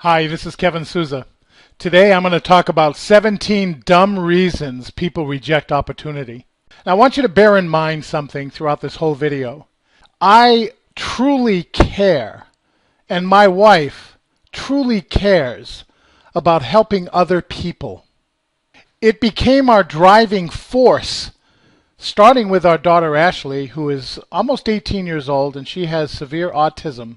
Hi, this is Kevin Souza. Today I'm going to talk about 17 dumb reasons people reject opportunity. Now I want you to bear in mind something throughout this whole video. I truly care, and my wife truly cares about helping other people. It became our driving force, starting with our daughter Ashley, who is almost 18 years old and she has severe autism.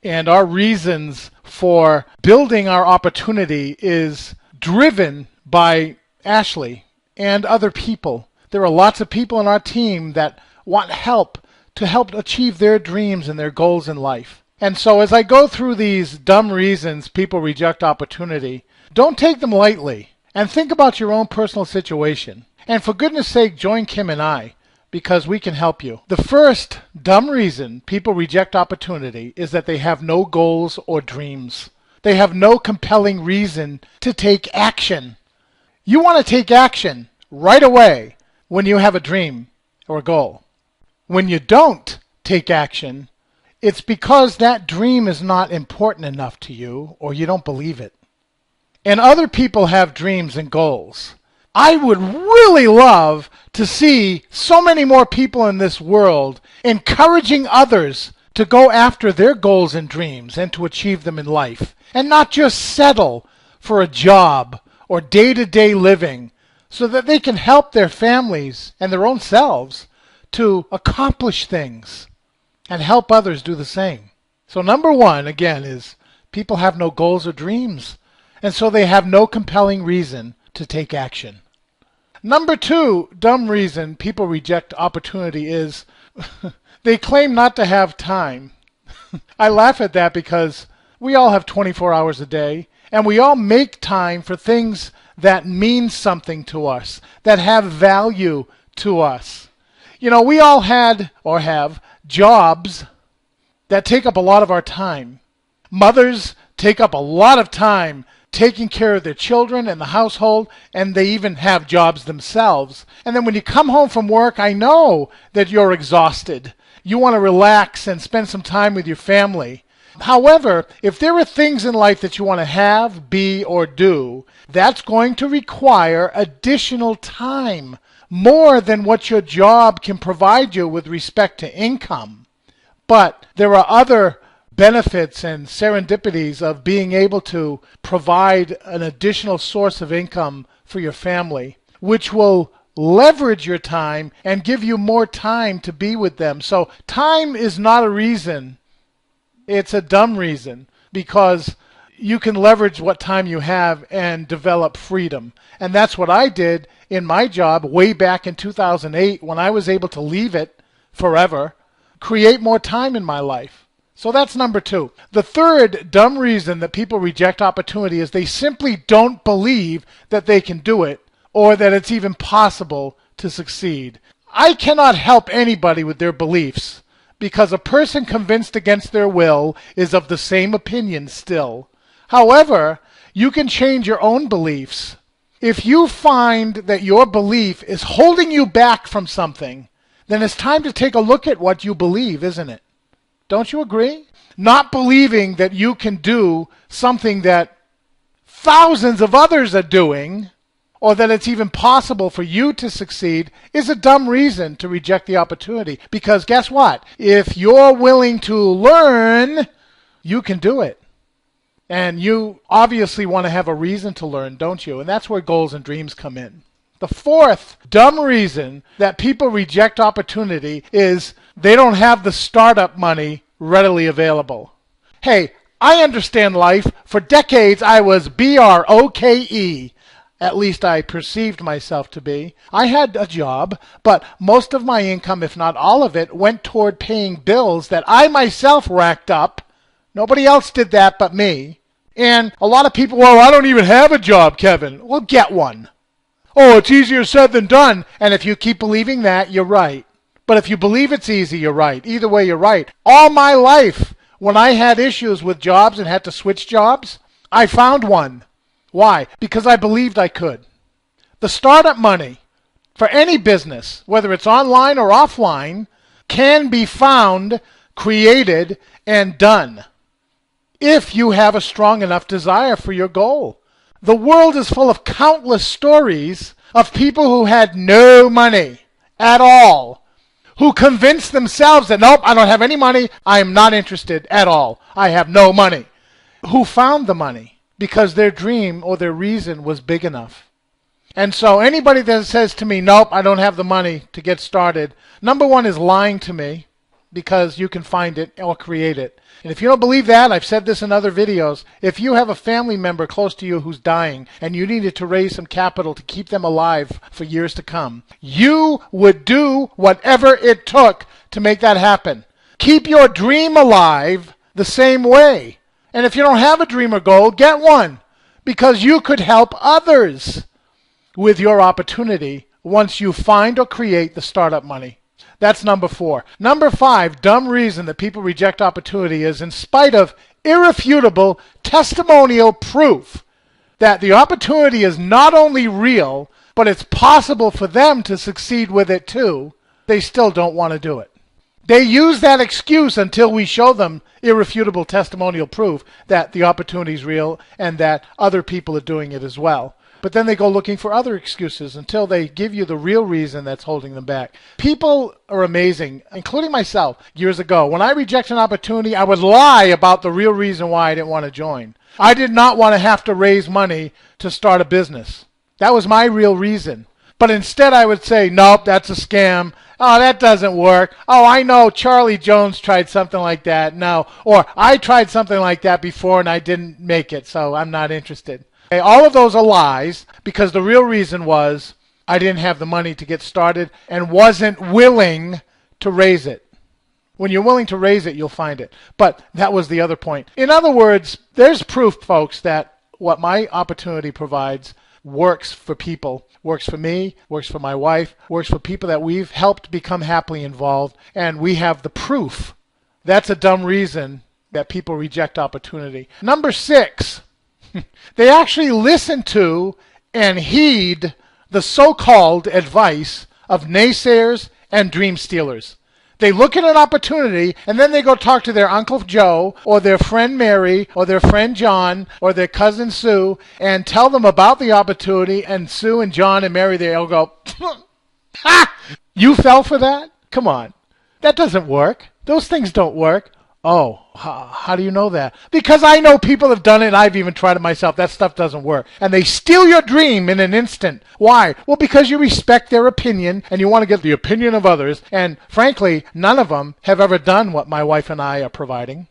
And our reasons for building our opportunity is driven by Ashley and other people. There are lots of people in our team that want help to help achieve their dreams and their goals in life. And so as I go through these dumb reasons people reject opportunity, don't take them lightly and think about your own personal situation. And for goodness sake, join Kim and I, because we can help you. The first dumb reason people reject opportunity is that they have no goals or dreams. They have no compelling reason to take action. You want to take action right away when you have a dream or a goal. When you don't take action, it's because that dream is not important enough to you or you don't believe it. And other people have dreams and goals. I would really love to see so many more people in this world encouraging others to go after their goals and dreams and to achieve them in life, and not just settle for a job or day-to-day living, so that they can help their families and their own selves to accomplish things and help others do the same. So number one, again, is people have no goals or dreams, and so they have no compelling reason to take action. Number two dumb reason people reject opportunity is they claim not to have time. I laugh at that because we all have 24 hours a day, and we all make time for things that mean something to us, that have value to us. You know, we all had or have jobs that take up a lot of our time. Mothers take up a lot of time taking care of their children and the household, and they even have jobs themselves. And then when you come home from work, I know that you're exhausted. You want to relax and spend some time with your family. However, if there are things in life that you want to have, be, or do, that's going to require additional time, more than what your job can provide you with respect to income. But there are other benefits and serendipities of being able to provide an additional source of income for your family, which will leverage your time and give you more time to be with them. So time is not a reason. It's a dumb reason, because you can leverage what time you have and develop freedom. And that's what I did in my job way back in 2008 when I was able to leave it forever, create more time in my life. So that's number two. The third dumb reason that people reject opportunity is they simply don't believe that they can do it or that it's even possible to succeed. I cannot help anybody with their beliefs, because a person convinced against their will is of the same opinion still. However, you can change your own beliefs. If you find that your belief is holding you back from something, then it's time to take a look at what you believe, isn't it? Don't you agree? Not believing that you can do something that thousands of others are doing, or that it's even possible for you to succeed, is a dumb reason to reject the opportunity. Because guess what? If you're willing to learn, you can do it. And you obviously want to have a reason to learn, don't you? And that's where goals and dreams come in. The fourth dumb reason that people reject opportunity is they don't have the startup money readily available. Hey, I understand life. For decades, I was BROKE. At least I perceived myself to be. I had a job, but most of my income, if not all of it, went toward paying bills that I myself racked up. Nobody else did that but me. And a lot of people, well, I don't even have a job, Kevin. Well, get one. Oh, it's easier said than done. And if you keep believing that, you're right. But if you believe it's easy, you're right. Either way, you're right. All my life, when I had issues with jobs and had to switch jobs, I found one. Why? Because I believed I could. The startup money for any business, whether it's online or offline, can be found, created, and done. if you have a strong enough desire for your goal. The world is full of countless stories of people who had no money at all, who convinced themselves that, nope, I don't have any money, I am not interested at all, I have no money, who found the money because their dream or their reason was big enough. And so anybody that says to me, nope, I don't have the money to get started, number one is lying to me, because you can find it or create it. And if you don't believe that, I've said this in other videos, if you have a family member close to you who's dying and you needed to raise some capital to keep them alive for years to come, you would do whatever it took to make that happen. Keep your dream alive the same way. And if you don't have a dream or goal, get one, because you could help others with your opportunity once you find or create the startup money. That's number 4. Number 5, dumb reason that people reject opportunity is in spite of irrefutable testimonial proof that the opportunity is not only real, but it's possible for them to succeed with it too, they still don't want to do it. They use that excuse until we show them irrefutable testimonial proof that the opportunity is real and that other people are doing it as well. But then they go looking for other excuses until they give you the real reason that's holding them back. People are amazing, including myself years ago. When I reject an opportunity, I would lie about the real reason why I didn't want to join. I did not want to have to raise money to start a business. That was my real reason. But instead I would say, nope, that's a scam. Oh, that doesn't work. Oh, I know Charlie Jones tried something like that. No. Or I tried something like that before and I didn't make it, so I'm not interested. All of those are lies, because the real reason was I didn't have the money to get started and wasn't willing to raise it. When you're willing to raise it, you'll find it. But that was the other point. In other words, there's proof, folks, that what my opportunity provides works for people, works for me, works for my wife, works for people that we've helped become happily involved, and we have the proof. That's a dumb reason that people reject opportunity. Number 6. They actually listen to and heed the so-called advice of naysayers and dream stealers. They look at an opportunity and then they go talk to their Uncle Joe or their friend Mary or their friend John or their cousin Sue and tell them about the opportunity, and Sue and John and Mary, they'll go, ha! You fell for that? Come on. That doesn't work. Those things don't work. Oh, how do you know that? Because I know people have done it, and I've even tried it myself. That stuff doesn't work. And they steal your dream in an instant. Why? Well, because you respect their opinion, and you want to get the opinion of others. And frankly, none of them have ever done what my wife and I are providing.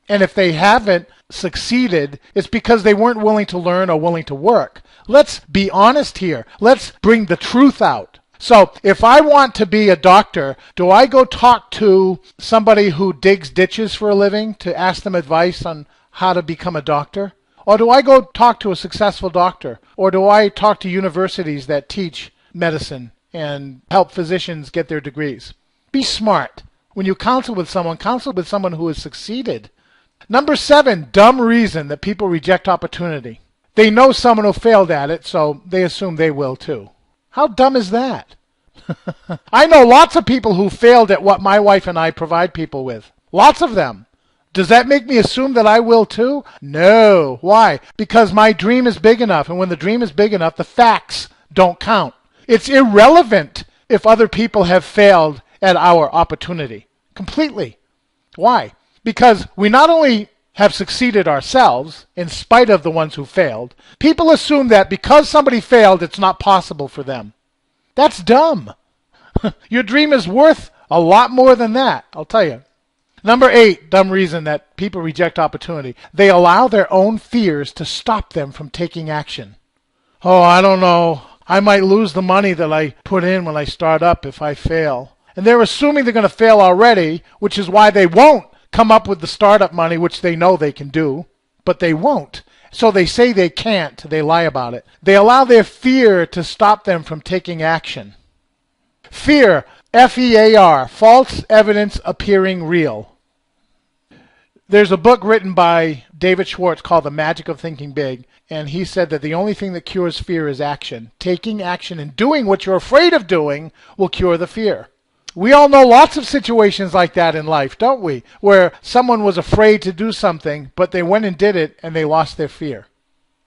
And if they haven't succeeded, it's because they weren't willing to learn or willing to work. Let's be honest here. Let's bring the truth out. So if I want to be a doctor, do I go talk to somebody who digs ditches for a living to ask them advice on how to become a doctor? Or do I go talk to a successful doctor? Or do I talk to universities that teach medicine and help physicians get their degrees? Be smart. When you counsel with someone who has succeeded. Number 7, dumb reason that people reject opportunity. They know someone who failed at it, so they assume they will too. How dumb is that? I know lots of people who failed at what my wife and I provide people with. Lots of them. Does that make me assume that I will too? No. Why? Because my dream is big enough, and when the dream is big enough, the facts don't count. It's irrelevant if other people have failed at our opportunity. Completely. Why? Because we not only have succeeded ourselves, in spite of the ones who failed, people assume that because somebody failed, it's not possible for them. That's dumb. Your dream is worth a lot more than that, I'll tell you. Number 8, dumb reason that people reject opportunity. They allow their own fears to stop them from taking action. Oh, I don't know. I might lose the money that I put in when I start up if I fail. And they're assuming they're going to fail already, which is why they won't come up with the startup money, which they know they can do, but they won't. So they say they can't. They lie about it. They allow their fear to stop them from taking action. Fear, F-E-A-R, false evidence appearing real. There's a book written by David Schwartz called The Magic of Thinking Big, and he said that the only thing that cures fear is action. Taking action and doing what you're afraid of doing will cure the fear. We all know lots of situations like that in life, don't we? Where someone was afraid to do something, but they went and did it and they lost their fear.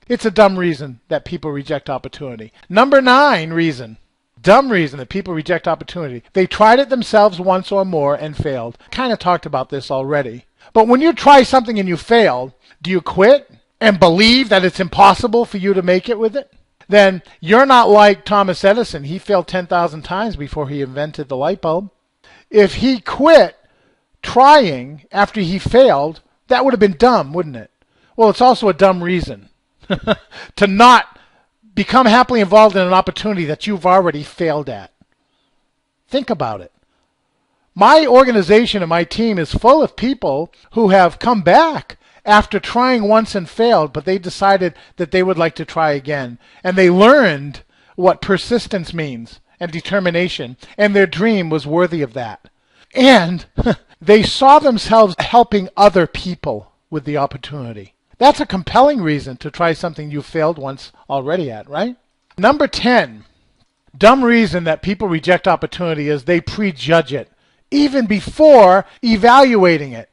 It's a dumb reason that people reject opportunity. Number 9 reason. Dumb reason that people reject opportunity. They tried it themselves once or more and failed. Kind of talked about this already. But when you try something and you fail, do you quit and believe that it's impossible for you to make it with it? Then you're not like Thomas Edison. He failed 10,000 times before he invented the light bulb. If he quit trying after he failed, that would have been dumb, wouldn't it? Well, it's also a dumb reason to not become happily involved in an opportunity that you've already failed at. Think about it. My organization and my team is full of people who have come back after trying once and failed, but they decided that they would like to try again. And they learned what persistence means and determination, and their dream was worthy of that. And they saw themselves helping other people with the opportunity. That's a compelling reason to try something you failed once already at, right? Number 10, dumb reason that people reject opportunity is they prejudge it, even before evaluating it.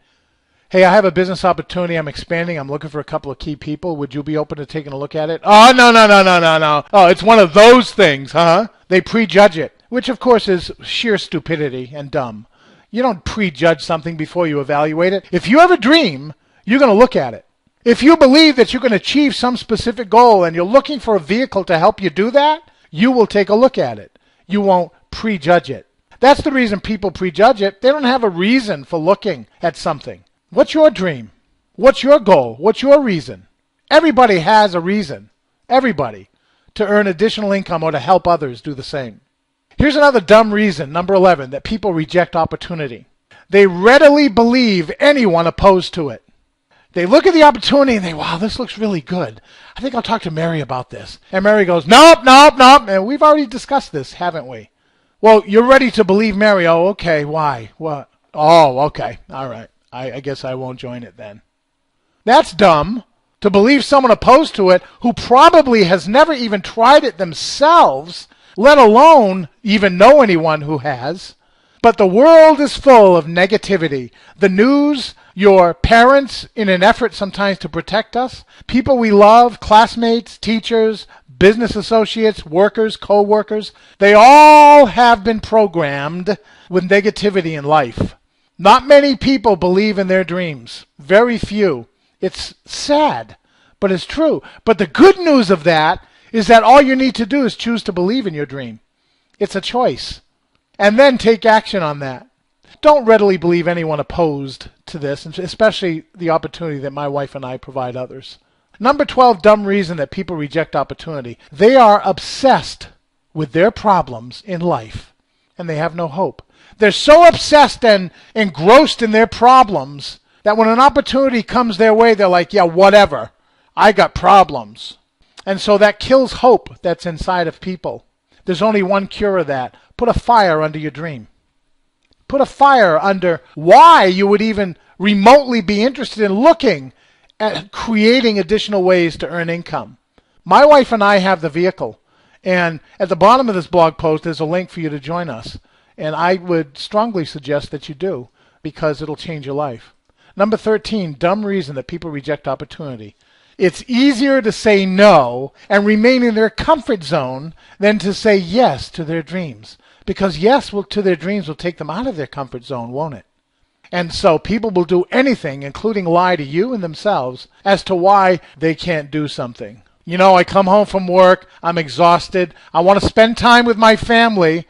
Hey, I have a business opportunity. I'm expanding. I'm looking for a couple of key people. Would you be open to taking a look at it? Oh, no. Oh, it's one of those things, huh? They prejudge it, which of course is sheer stupidity and dumb. You don't prejudge something before you evaluate it. If you have a dream, you're going to look at it. If you believe that you can achieve some specific goal and you're looking for a vehicle to help you do that, you will take a look at it. You won't prejudge it. That's the reason people prejudge it. They don't have a reason for looking at something. What's your dream? What's your goal? What's your reason? Everybody has a reason. Everybody. To earn additional income or to help others do the same. Here's another dumb reason, number 11, that people reject opportunity. They readily believe anyone opposed to it. They look at the opportunity and they, wow, this looks really good. I think I'll talk to Mary about this. And Mary goes, nope. And we've already discussed this, haven't we? Well, you're ready to believe Mary. Oh, okay. Why? What? Oh, okay. All right. I guess I won't join it then. That's dumb, to believe someone opposed to it who probably has never even tried it themselves, let alone even know anyone who has. But the world is full of negativity. The news, your parents, in an effort sometimes to protect us, people we love, classmates, teachers, business associates, workers, co-workers, they all have been programmed with negativity in life. Not many people believe in their dreams. Very few. It's sad, but it's true. But the good news of that is that all you need to do is choose to believe in your dream. It's a choice. And then take action on that. Don't readily believe anyone opposed to this, especially the opportunity that my wife and I provide others. Number 12, dumb reason that people reject opportunity. They are obsessed with their problems in life, and they have no hope. They're so obsessed and engrossed in their problems that when an opportunity comes their way, they're like, yeah, whatever. I got problems. And so that kills hope that's inside of people. There's only one cure of that. Put a fire under your dream. Put a fire under why you would even remotely be interested in looking at creating additional ways to earn income. My wife and I have the vehicle. And at the bottom of this blog post, there's a link for you to join us. And I would strongly suggest that you do, because it'll change your life. Number 13, dumb reason that people reject opportunity. It's easier to say no and remain in their comfort zone than to say yes to their dreams. Because yes to their dreams will take them out of their comfort zone, won't it? And so people will do anything, including lie to you and themselves, as to why they can't do something. You know, I come home from work, I'm exhausted, I want to spend time with my family.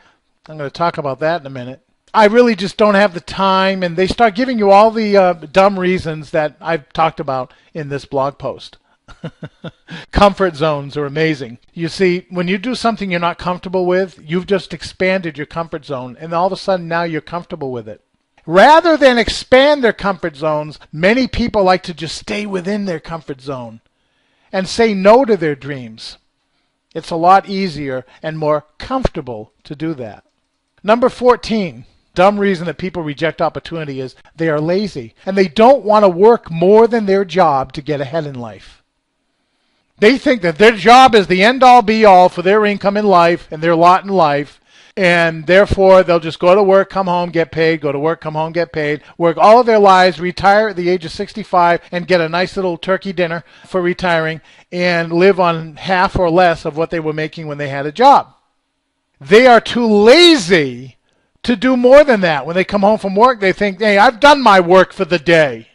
I'm going to talk about that in a minute. I really just don't have the time, and they start giving you all the dumb reasons that I've talked about in this blog post. Comfort zones are amazing. You see, when you do something you're not comfortable with, you've just expanded your comfort zone, and all of a sudden now you're comfortable with it. Rather than expand their comfort zones, many people like to just stay within their comfort zone and say no to their dreams. It's a lot easier and more comfortable to do that. Number 14, dumb reason that people reject opportunity is they are lazy and they don't want to work more than their job to get ahead in life. They think that their job is the end-all be-all for their income in life and their lot in life, And therefore, they'll just go to work, come home, get paid, go to work, come home, get paid, work all of their lives, retire at the age of 65, and get a nice little turkey dinner for retiring, and live on half or less of what they were making when they had a job. They are too lazy to do more than that. When they come home from work, they think, hey, I've done my work for the day.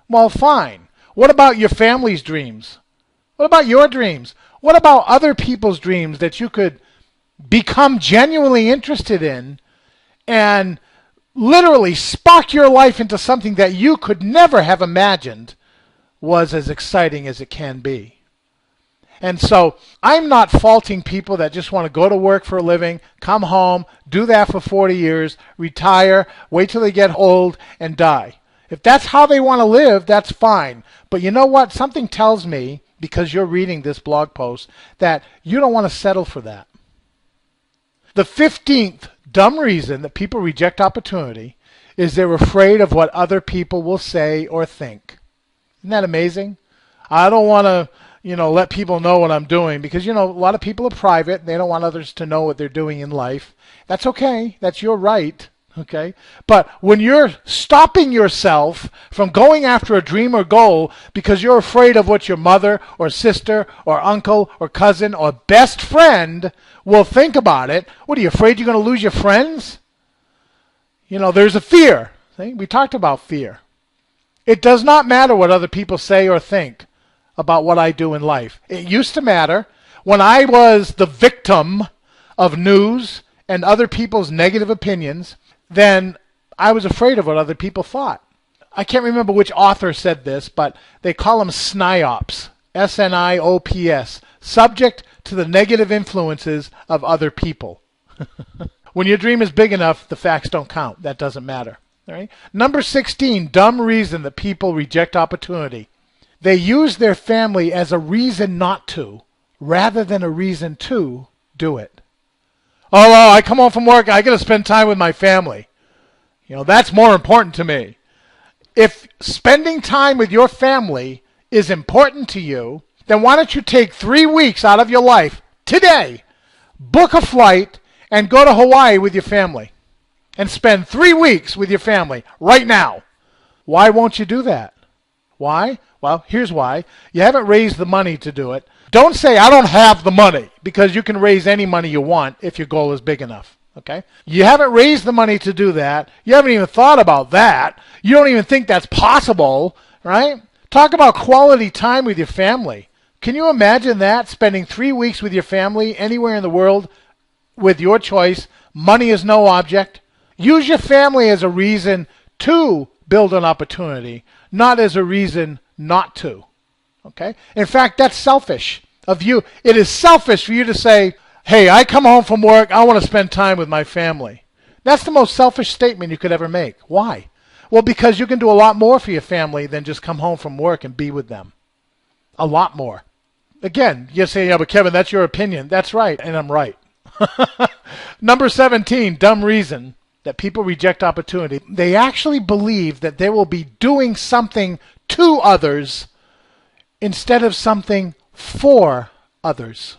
Well, fine. What about your family's dreams? What about your dreams? What about other people's dreams that you could become genuinely interested in and literally spark your life into something that you could never have imagined was as exciting as it can be? And so I'm not faulting people that just want to go to work for a living, come home, do that for 40 years, retire, wait till they get old, and die. If that's how they want to live, that's fine. But you know what? Something tells me, because you're reading this blog post, that you don't want to settle for that. The 15th dumb reason that people reject opportunity is they're afraid of what other people will say or think. Isn't that amazing? I don't want to, let people know what I'm doing because, a lot of people are private. They don't want others to know what they're doing in life. That's okay. That's your right. Okay? But when you're stopping yourself from going after a dream or goal because you're afraid of what your mother or sister or uncle or cousin or best friend will think about it, what are you afraid you're going to lose your friends? There's a fear. See? We talked about fear. It does not matter what other people say or think about what I do in life. It used to matter when I was the victim of news and other people's negative opinions. Then I was afraid of what other people thought. I can't remember which author said this, but they call them SNIOPs, SNIOPS, subject to the negative influences of other people. When your dream is big enough, the facts don't count. That doesn't matter. All right? Number 16, dumb reason that people reject opportunity. They use their family as a reason not to, rather than a reason to do it. Oh, I come home from work, I got to spend time with my family. That's more important to me. If spending time with your family is important to you, then why don't you take 3 weeks out of your life today, book a flight, and go to Hawaii with your family, and spend 3 weeks with your family right now? Why won't you do that? Why? Well, here's why. You haven't raised the money to do it. Don't say, I don't have the money, because you can raise any money you want if your goal is big enough. Okay? You haven't raised the money to do that. You haven't even thought about that. You don't even think that's possible, right? Talk about quality time with your family. Can you imagine that? Spending 3 weeks with your family anywhere in the world with your choice. Money is no object. Use your family as a reason to build an opportunity, not as a reason not to. Okay? In fact, that's selfish of you. It is selfish for you to say, hey, I come home from work, I want to spend time with my family. That's the most selfish statement you could ever make. Why? Well, because you can do a lot more for your family than just come home from work and be with them. A lot more. Again, you're saying, yeah, but Kevin, that's your opinion. That's right, and I'm right. Number 17, dumb reason that people reject opportunity. They actually believe that they will be doing something to others instead of something for others.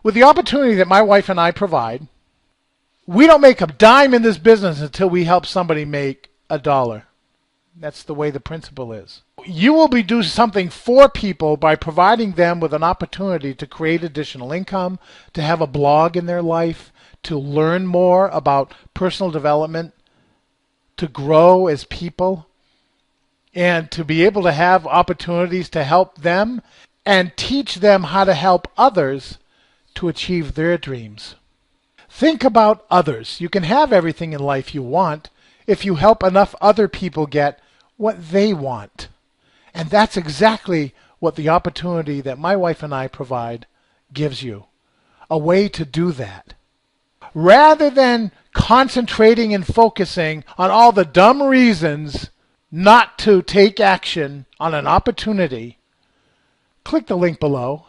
With the opportunity that my wife and I provide, we don't make a dime in this business until we help somebody make $1. That's the way the principle is. You will be doing something for people by providing them with an opportunity to create additional income, to have a blog in their life, to learn more about personal development, to grow as people, and to be able to have opportunities to help them and teach them how to help others to achieve their dreams. Think about others. You can have everything in life you want if you help enough other people get what they want. And that's exactly what the opportunity that my wife and I provide gives you. A way to do that. Rather than concentrating and focusing on all the dumb reasons not to take action on an opportunity, click the link below.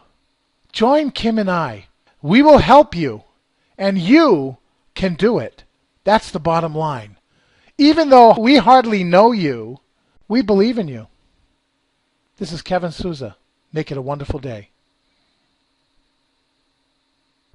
Join Kim and I. We will help you, and you can do it. That's the bottom line. Even though we hardly know you, we believe in you. This is Kevin Souza. Make it a wonderful day.